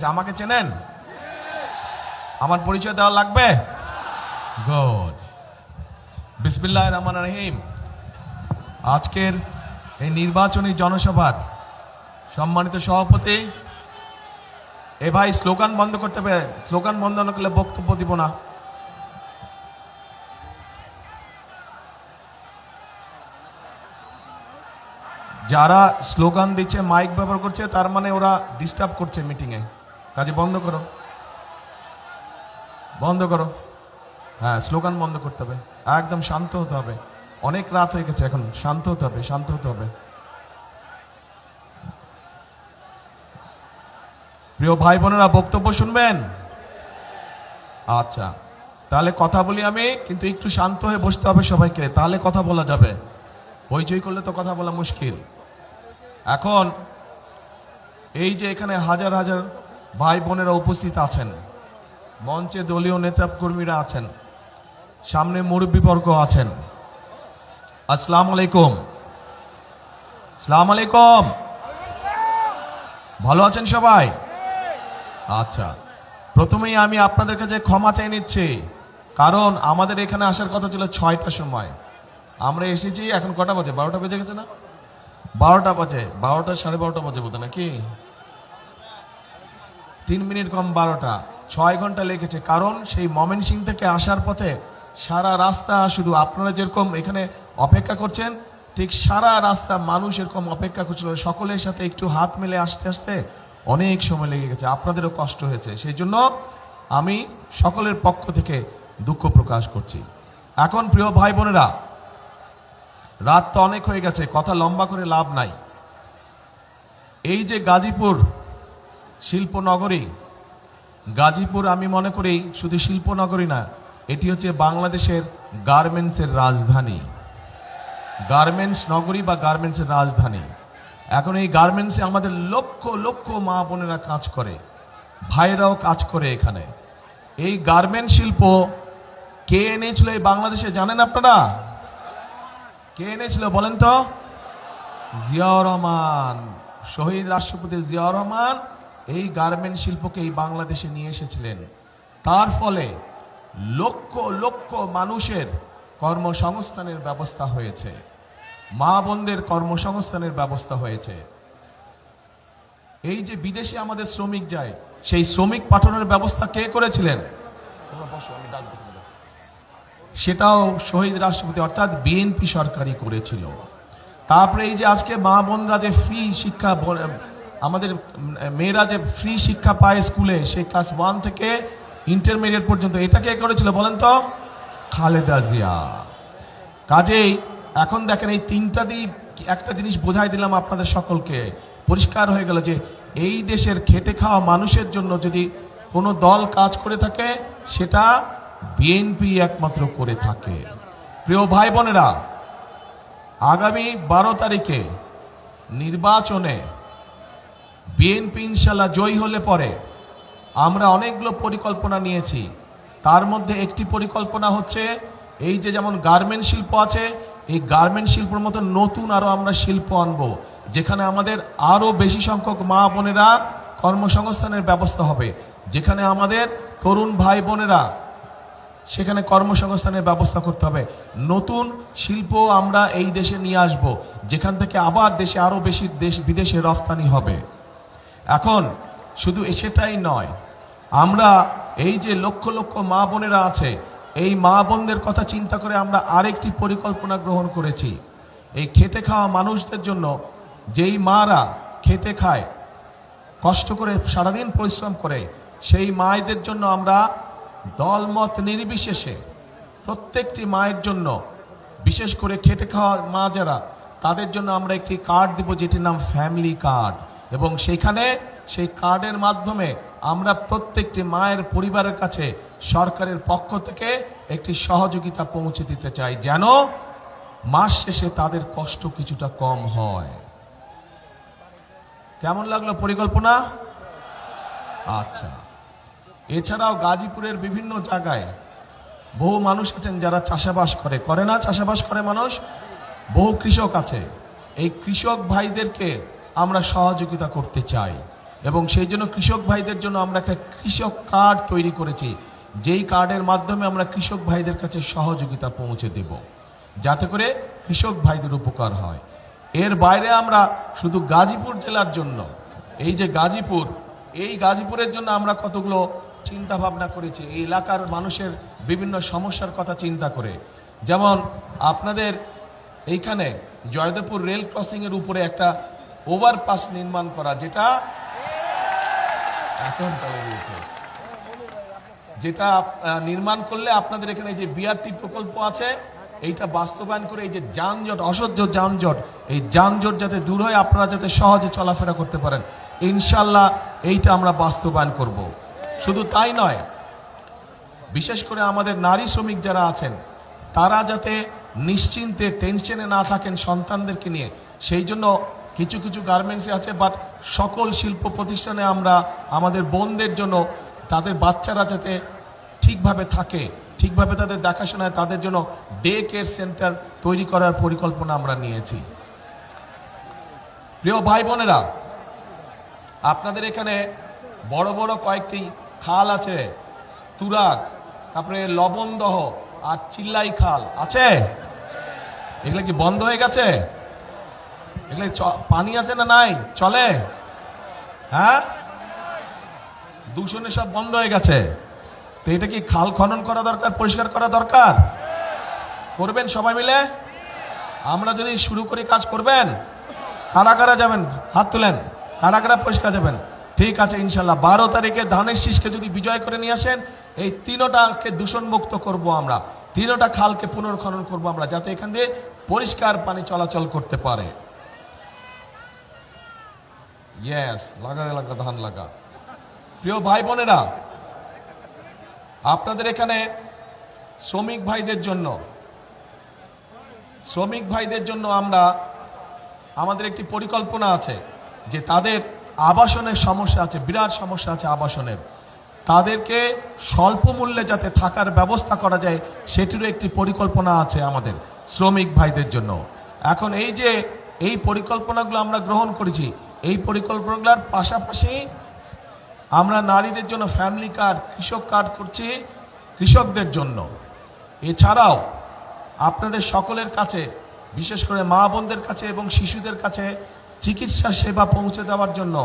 এসেছে। আমাকে চেনেন? আমার পরিচয় দেওয়া লাগবে? গুড। বিসমিল্লাহির রহমানির রহিম। আজকের এই নির্বাচনী জনসভার সম্মানিত সভাপতি, এ ভাই স্লোগান বন্ধ করতে হবে, স্লোগান বন্ধ না করলে বক্তব্য দিব না। যারা স্লোগান দিচ্ছে, মাইক ব্যবহার করছে, তার মানে ওরা ডিস্টার্ব করছে মিটিংয়ে। কাজে বন্ধ করো, বন্ধ করো। হ্যাঁ, স্লোগান বন্ধ করতে হবে, একদম শান্ত হতে হবে। অনেক রাত হয়ে গেছে, এখন শান্ত হতে হবে, শান্ত হতে হবে। প্রিয় ভাই বোনেরা, বক্তব্য শুনবেন? আচ্ছা, তাহলে কথা বলি আমি, কিন্তু একটু শান্ত হয়ে বসতে হবে সবাইকে, তাহলে কথা বলা যাবে। হইচই করলে তো কথা বলা মুশকিল। এখন এই যে এখানে হাজার হাজার ভাই বোনেরা উপস্থিত আছেন, মঞ্চে দলীয় নেতা কর্মীরা আছেন, সামনে মুরব্বীবর্গ আছেন। আসসালামু আলাইকুম। আসসালামু আলাইকুম। ভালো আছেন সবাই? আচ্ছা, প্রথমেই আমি আপনাদের কাছে ক্ষমা চাই নিচ্ছি, কারণ আমাদের এখানে আসার কথা ছিল 6টার সময়। আমরা এসেছি এখন কটা বাজে? 12টা বেজে গেছে না? 12টা বাজে, 12টা 12:30 বাজে বোধ নাকি? 3 মিনিট কম 12টা, 6 ঘন্টা লেগেছে। কারণ সেই ময়মনসিংহ থেকে আসার পথে সারা রাস্তা শুধু আপনারা যেরকম এখানে অপেক্ষা করছেন, ঠিক সারা রাস্তা মানুষ এরকম অপেক্ষা করছিল। সকলের সাথে একটু হাত মেলে আসতে আসতে অনেক সময় লেগে গেছে, আপনাদেরও কষ্ট হয়েছে। সেই জন্য আমি সকলের পক্ষ থেকে দুঃখ প্রকাশ করছি। এখন প্রিয় ভাই বোনেরা, রাত তো অনেক হয়ে গেছে, কথা লম্বা করে লাভ নাই। এই যে গাজীপুর শিল্পনগরী, গাজীপুর আমি মনে করি শুধু শিল্পনগরী না, এটি হচ্ছে বাংলাদেশের গার্মেন্টসের রাজধানী, গার্মেন্টস নগরী বা গার্মেন্টসের রাজধানী। এখন এই গার্মেন্টসে আমাদের লক্ষ লক্ষ মা বোনেরা কাজ করে, ভাইরাও কাজ করে এখানে। এই গার্মেন্ট শিল্প কে এনেছিল এই বাংলাদেশে জানেন আপনারা? কে এনেছিল বলেন তো? জিয়াউর রহমান, শহীদ রাষ্ট্রপতি জিয়াউর রহমান এই গার্মেন্ট শিল্পকে এই বাংলাদেশে নিয়ে এসেছিলেন। তার ফলে লক্ষ লক্ষ মানুষের কর্মসংস্থানের ব্যবস্থা হয়েছে, মা বোনদের কর্মসংস্থানের ব্যবস্থা হয়েছে। এই যে বিদেশে আমাদের শ্রমিক যায়, সেই শ্রমিক পাঠানোর ব্যবস্থা কে করেছিলেন? সেটাও শহীদ রাষ্ট্রপতি অর্থাৎ বিএনপি সরকারই করেছিল। তারপরে এই যে আজকে মা বোনরা যে ফ্রি শিক্ষা, আমাদের মেয়েরা যে ফ্রি শিক্ষা পায় স্কুলে, সেই ক্লাস 1 থেকে ইন্টারমিডিয়েট পর্যন্ত, এটা কে করেছিল বলেন তো? খালেদা জিয়া। কাজেই এখন দেখেন, এই তিনটা দিয়ে একটা জিনিস বোঝাই দিলাম আপনাদের সকলকে, পরিষ্কার হয়ে গেল যে এই দেশের খেটে খাওয়া মানুষের জন্য যদি কোনো দল কাজ করে থাকে, সেটা বিএনপি একমাত্র করে থাকে। প্রিয় ভাই বোনেরা, আগামী 12 তারিখে নির্বাচনে বিএনপি ইনশাল্লাহ জয়ী হলে পরে আমরা অনেকগুলো পরিকল্পনা নিয়েছি। তার মধ্যে একটি পরিকল্পনা হচ্ছে এই যে যেমন গার্মেন্ট শিল্প আছে, এই গার্মেন্ট শিল্পের মতো নতুন আরো আমরা শিল্প আনবো, যেখানে আমাদের আরো বেশি সংখ্যক মা বোনেরা কর্মসংস্থানের ব্যবস্থা হবে, যেখানে আমাদের তরুণ ভাই বোনেরা সেখানে কর্মসংস্থানের ব্যবস্থা করতে হবে। নতুন শিল্প আমরা এই দেশে নিয়ে আসব, যেখান থেকে আবার দেশে আরো বেশি বিদেশে রফতানি হবে। এখন শুধু সেটাই নয়, আমরা এই যে লক্ষ লক্ষ মা বোনেরা আছে, এই মা বোনদের কথা চিন্তা করে আমরা আরেকটি পরিকল্পনা গ্রহণ করেছি। এই খেটে খাওয়া মানুষদের জন্য, যেই মারা খেতে খায়, কষ্ট করে সারাদিন পরিশ্রম করে, সেই মায়েদের জন্য আমরা দলমত নির্বিশেষে প্রত্যেকটি মায়ের জন্য, বিশেষ করে খেটে খাওয়া মা যারা, তাদের জন্য আমরা একটি কার্ড দিব, যেটির নাম ফ্যামিলি কার্ড। এবং সেখানে সেই কার্ডের মাধ্যমে আমরা প্রত্যেকটি মায়ের পরিবারের কাছে সরকারের পক্ষ থেকে একটি সহযোগিতা পৌঁছে দিতে চাই, যেন মাস শেষে তাদের কষ্ট কিছুটা কম হয়। কেমন লাগলো পরিকল্পনা? আচ্ছা, এছাড়াও গাজীপুরের বিভিন্ন জায়গায় বহু মানুষ আছেন যারা চাষাবাস করে না? চাষাবাস করে মানুষ, বহু কৃষক আছে। এই কৃষক ভাইদেরকে আমরা সহযোগিতা করতে চাই। এবং সেই জন্য কৃষক ভাইদের জন্য আমরা একটা কৃষক কার্ড তৈরি করেছি, যেই কার্ডের মাধ্যমে আমরা কৃষক ভাইদের কাছে সহযোগিতা পৌঁছে দেব, যাতে করে কৃষক ভাইদের উপকার হয়। এর বাইরে আমরা শুধু গাজীপুর জেলার জন্য, এই যে গাজীপুর, এই গাজীপুরের জন্য আমরা কতগুলো চিন্তা ভাবনা করেছি এই এলাকার মানুষের বিভিন্ন সমস্যার কথা চিন্তা করে। যেমন আপনাদের এইখানে জয়দেবপুর রেল ক্রসিং এর উপরে একটা ওভারপাস নির্মাণ করা, যেটা নির্মাণ করলে আপনাদের এখানে যে বিআরটি প্রকল্প আছে এইটা বাস্তবায়ন করে এই যে যানজট, অসহ্য যানজট, এই যানজট যাতে দূর হয়, আপনারা যাতে সহজে চলাফেরা করতে পারেন, ইনশাল্লাহ এইটা আমরা বাস্তবায়ন করব। শুধু তাই নয়, বিশেষ করে আমাদের নারী শ্রমিক যারা আছেন তারা যাতে নিশ্চিন্তে টেনশনে না থাকেন সন্তানদেরকে নিয়ে, সেই জন্য কিছু কিছু গার্মেন্টসে আছে, বাট সকল শিল্প প্রতিষ্ঠানে আমরা আমাদের বোনদের জন্য তাদের বাচ্চারা যাতে ঠিকভাবে থাকে, ঠিকভাবে তাদের দেখাশোনায়, তাদের জন্য ডে কেয়ার সেন্টার তৈরি করার পরিকল্পনা আমরা নিয়েছি। প্রিয় ভাই বোনেরা, আপনাদের এখানে বড় বড় কয়েকটি খাল আছে, তুরাগ, তারপরে লবণদহ আর চিল্লাই খাল আছে। এগুলো কি বন্ধ হয়ে গেছে? এগুলো পানি আছে না নাই? চলে? হ্যাঁ, দূষণে সব বন্ধ হয়ে গেছে। তো এটা কি খাল খনন করা দরকার, পরিষ্কার করা দরকার? করবেন সবাই মিলে? আমরা যদি শুরু করি কাজ, করবেন? কারা কারা যাবেন? হাত তুলেন। কারা কারা পরিষ্কার যাবেন? ঠিক আছে, ইনশাল্লাহ 12 তারিখে ধানের শীষকে যদি বিজয় করে নিয়ে আসেন, এই তিনটাকে দূষণ মুক্ত করব আমরা, তিনটা খালকে পুনর্খনন করব আমরা, যাতে এখান দিয়ে পরিষ্কার পানি চলাচল করতে পারে। ইয়েস, লাগা লাগা ধান লাগা। প্রিয় ভাই বোনেরা, আপনাদের এখানে শ্রমিক ভাইদের জন্য আমরা, আমাদের একটি পরিকল্পনা আছে যে তাদের আবাসনের সমস্যা আছে, বিরাট সমস্যা আছে আবাসনের, তাদেরকে স্বল্প মূল্যে যাতে থাকার ব্যবস্থা করা যায় সেটিরও একটি পরিকল্পনা আছে আমাদের শ্রমিক ভাইদের জন্য। এখন এই যে এই পরিকল্পনাগুলো আমরা গ্রহণ করেছি, এই পরিকল্পনাগুলোর পাশাপাশি আমরা নারীদের জন্য ফ্যামিলি কার্ড, কৃষক কার্ড করছি কৃষকদের জন্য। এছাড়াও আপনাদের সকলের কাছে, বিশেষ করে মা বোনদের কাছে এবং শিশুদের কাছে চিকিৎসা সেবা পৌঁছে দেওয়ার জন্য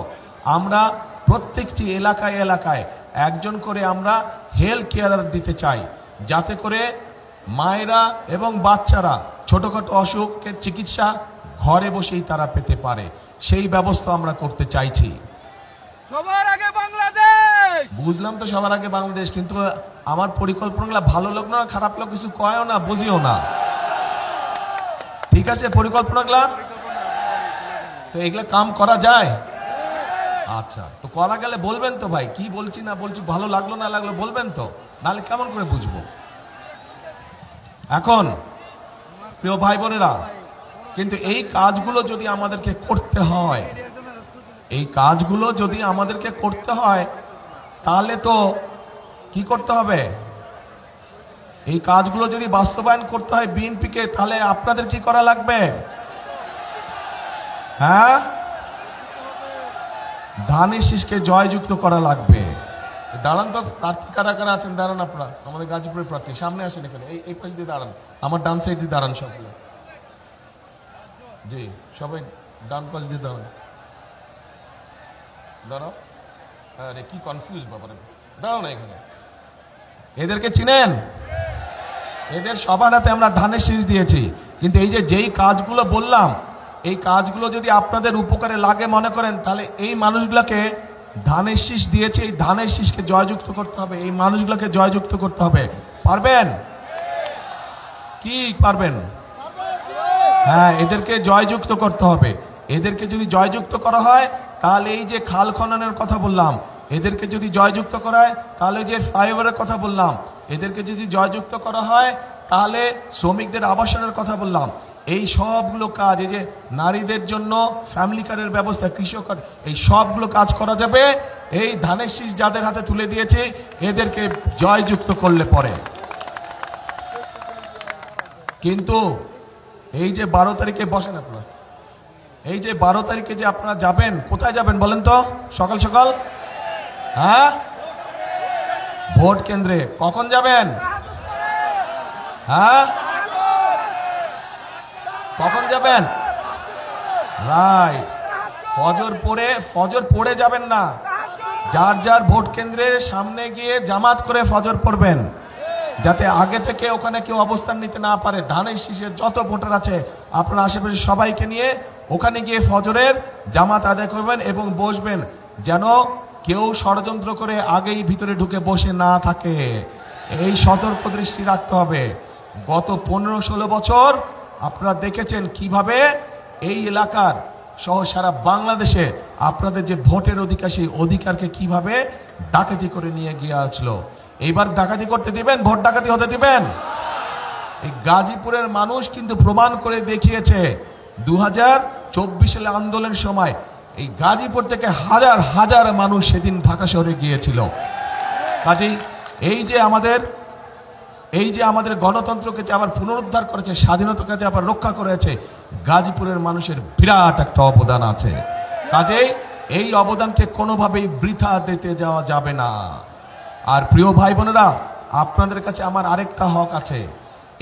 আমরা প্রত্যেকটি এলাকায় এলাকায় একজন করে আমরা হেলথ কেয়ারার দিতে চাই, যাতে করে মায়েরা এবং বাচ্চারা ছোটখাটো অসুখের চিকিৎসা ঘরে বসেই তারা পেতে পারে, সেই ব্যবস্থা আমরা করতে চাইছি। সবার আগে বাংলাদেশ। বুঝলাম তো, সবার আগে বাংলাদেশ, কিন্তু আমার পরিকল্পনাগুলো ভালো লোক না খারাপ লোক কিছু কয়ও না, বুঝিও না। ঠিক আছে, পরিকল্পনাগুলা তো এগুলা কাম করা যায়। আচ্ছা, তো করা গেলে বলবেন তো ভাই, কি বলছি না বলছি, ভালো লাগলো না লাগলো বলবেন তো, নাহলে কেমন করে বুঝবো। এখন প্রিয় ভাই বোনেরা, কিন্তু এই কাজগুলো যদি আমাদেরকে করতে হয়, এই কাজগুলো যদি আমাদেরকে করতে হয়, তাহলে তো কি করতে হবে? এই কাজগুলো যদি বাস্তবায়ন করতে হয় বিএনপিকে, তাহলে আপনাদের কি করা লাগবে? হ্যাঁ, ধানের শীষকে জয়যুক্ত করা লাগবে। দাঁড়ান তো, প্রার্থী কারা কারা আছেন দাঁড়ান, আপনারা আমাদের গাজীপুরের প্রার্থী সামনে আসেন, এখানে এই পাশ দিয়ে দাঁড়ান, আমার ডান সাইড দিয়ে দাঁড়ান সবগুলো। জি, সবাই ডান পাশ দিয়ে দাঁড়ান, দাঁড়াও। আরে কি কনফিউজ ব্যাপারে, দাঁড়াও না এখানে। এদেরকে চিনেন? এদের সবার হাতে আমরা ধানের শীষ দিয়েছি, কিন্তু এই যে যেই কাজগুলো বললাম, এই কাজগুলো যদি আপনাদের উপকারে লাগে মনে করেন, তাহলে এই মানুষগুলোকে ধানের শীষ দিয়েছে, এই ধানের শীষকে জয়যুক্ত করতে হবে, এই মানুষগুলোকে জয়যুক্ত করতে হবে। পারবেন কি? পারবেন? হ্যাঁ, এদেরকে জয়যুক্ত করতে হবে। এদেরকে যদি জয়যুক্ত করা হয়, তাহলে এই যে খাল খননের কথা বললাম, এদেরকে যদি জয়যুক্ত করা হয়, তাহলে যে ফ্লাইওভারের কথা বললাম, এদেরকে যদি জয়যুক্ত করা হয়, তাহলে শ্রমিকদের আবাসনের কথা বললাম, এই সবগুলো কাজ, এই যে নারীদের জন্য ফ্যামিলি কার্ডের ব্যবস্থা, কৃষক কার্ড, এই সবগুলো কাজ করা যাবে এই ধানের শীষ যাদের হাতে তুলে দিয়েছে এদেরকে জয়যুক্ত করলে পরে। কিন্তু এই যে 12 তারিখে বসেন আপনারা, এই যে 12 তারিখে যে আপনারা যাবেন, কোথায় যাবেন বলেন তো? সকাল সকাল, হ্যাঁ, ভোট কেন্দ্রে। কখন যাবেন? হ্যাঁ, কখন যাবেন? রাইট, ফজর পড়ে যাবেন না, যার যার ভোট কেন্দ্রের সামনে গিয়ে জামাত করে ফজর পড়বেন, যাতে আগে থেকে ওখানে কেউ অবস্থান নিতে না পারে। ধানের শীষের যত ভোটার আছে আপনার আশেপাশে সবাইকে নিয়ে ওখানে গিয়ে ফজরের জামাত আদায় করবেন এবং বসবেন, যেন কেউ ষড়যন্ত্র করে আগেই ভিতরে ঢুকে বসে না থাকে। এই সতর্ক দৃষ্টি রাখতে হবে। গত 15-16 বছর আপনারা দেখেছেন কিভাবে এই এলাকার সহ সারা বাংলাদেশে আপনাদের যে ভোটের অধিকার, সেই অধিকারকে কিভাবে ডাকাতি করে নিয়ে গিয়ে আসলো। এইবার ডাকাতি করতে দিবেন? ভোট ডাকাতি হতে দিবেন? এই গাজীপুরের মানুষ কিন্তু প্রমাণ করে দেখিয়েছে 2024 সালে আন্দোলনের সময় এই গাজীপুর থেকে হাজার হাজার মানুষ সেদিন ঢাকা শহরে গিয়েছিল। কাজেই এই যে আমাদের গণতন্ত্রকে যে আবার পুনরুদ্ধার করেছে, স্বাধীনতাকে যে আবার রক্ষা করেছে, গাজীপুরের মানুষের বিরাট একটা অবদান আছে। কাজেই এই অবদানকে কোনোভাবেই বৃথা দিতে যাওয়া যাবে না। আর প্রিয় ভাই বোনেরা, আপনাদের কাছে আমার আরেকটা হক আছে।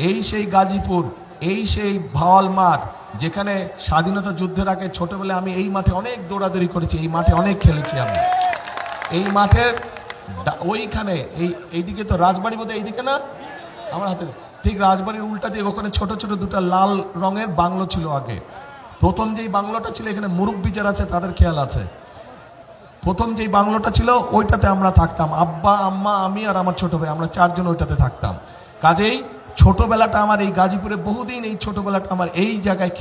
এই সেই গাজীপুর, এই সেই ভাওয়াল মাঠ, যেখানে স্বাধীনতা যুদ্ধের আগে ছোটবেলায় আমি এই মাঠে অনেক দৌড়াদৌড়ি করেছি, এই মাঠে অনেক খেলেছি আমি। এই মাঠের ওইখানে এইদিকে তো রাজবাড়ি, বোধহয় এইদিকে না, আমার হাতে ঠিক রাজবাড়ির উল্টা দিয়ে ওখানে ছোট ছোট দুটো লাল রঙের বাংলো ছিল আগে। প্রথম যেই বাংলোটা ছিল, এখানে মুরব্বী যারা আছে তাদের খেয়াল আছে, প্রথম যেই বাংলোটা ছিল ওইটাতে আমরা থাকতাম, আব্বা আম্মা আমি আর আমার ছোট ভাই, আমরা 4 জন ওইটাতে থাকতাম। কাজেই ছোটবেলাটা আমার এই গাজীপুরে, বহুদিন এই ছোটবেলাটা আমার এই জায়গায়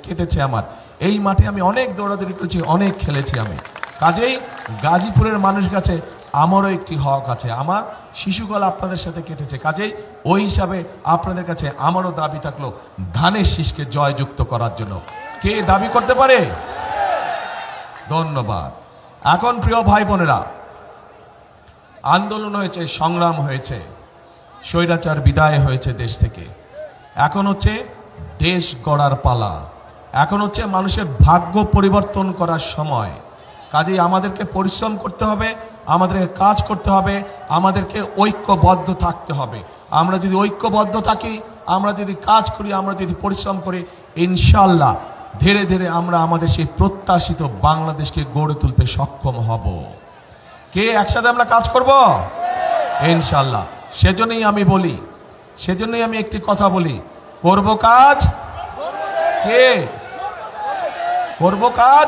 কেটেছে। আমার এই মাঠে আমি অনেক দৌড়াদৌড়ি করেছি, অনেক খেলেছি আমি। কাজেই গাজীপুরের মানুষের কাছে আমারও একটি হক আছে। আমার শিশুকাল আপনাদের সাথে কেটেছে, কাজেই ওই হিসাবে আপনাদের কাছে আমারও দাবি থাকলো ধানের শীষকে জয়যুক্ত করার জন্য। কে দাবি করতে পারে? ধন্যবাদ। এখন প্রিয় ভাই বোনেরা, আন্দোলন হয়েছে, সংগ্রাম হয়েছে, স্বৈরাচার বিদায় হয়েছে দেশ থেকে। এখন হচ্ছে দেশ গড়ার পালা, এখন হচ্ছে মানুষের ভাগ্য পরিবর্তন করার সময়। কাজেই আমাদেরকে পরিশ্রম করতে হবে, আমাদেরকে কাজ করতে হবে, আমাদেরকে ঐক্যবদ্ধ থাকতে হবে। আমরা যদি ঐক্যবদ্ধ থাকি, আমরা যদি কাজ করি, আমরা যদি পরিশ্রম করি, ইনশাল্লাহ ধীরে ধীরে আমরা আমাদের সেই প্রত্যাশিত বাংলাদেশকে গড়ে তুলতে সক্ষম হব। কে একসাথে আমরা কাজ করব? ইনশাল্লাহ। সেজন্যই আমি বলি, সেজন্যই আমি একটি কথা বলি, করব কাজ, কে করব কাজ,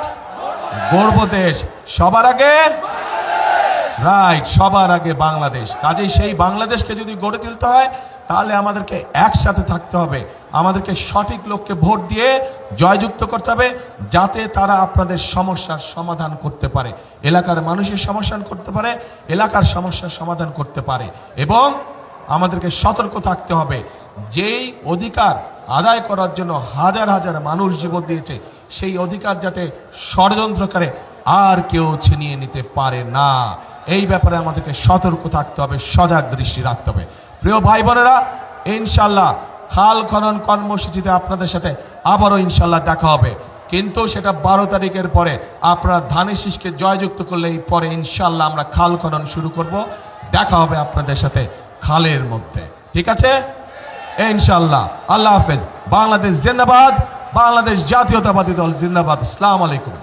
গড়ব দেশ। সবার আগে, রাইট, সবার আগে বাংলাদেশ। কাজেই সেই বাংলাদেশকে যদি গড়ে তুলতে হয়, তাহলে আমাদেরকে একসাথে থাকতে হবে, আমাদেরকে সঠিক লোককে ভোট দিয়ে জয়যুক্ত করতে হবে, যাতে তারা আপনাদের সমস্যার সমাধান করতে পারে, এলাকার মানুষের সমস্যা করতে পারে, এলাকার সমস্যার সমাধান করতে পারে। এবং আমাদেরকে সতর্ক থাকতে হবে, যেই অধিকার আদায় করার জন্য হাজার হাজার মানুষ জীবন দিয়েছে, সেই অধিকার যাতে ষড়যন্ত্রকারে আর কেউ ছিনিয়ে নিতে পারে না। এই ব্যাপারে আমাদেরকে সতর্ক থাকতে হবে, সজাগ দৃষ্টি রাখতে হবে। প্রিয় ভাই বোনেরা, ইনশাল্লাহ খাল খনন কর্মসূচিতে আপনাদের সাথে আবারও ইনশাল্লাহ দেখা হবে, কিন্তু সেটা 12 তারিখের পরে। আপনারা ধানের শীষকে জয়যুক্ত করলেই পরে ইনশাল্লাহ আমরা খাল খনন শুরু করব। দেখা হবে আপনাদের সাথে খালের মধ্যে, ঠিক আছে ইনশাল্লাহ। আল্লাহ হাফেজ। বাংলাদেশ জিন্দাবাদ, বাংলাদেশ জাতীয়তাবাদী দল জিন্দাবাদ। আসসালামু আলাইকুম।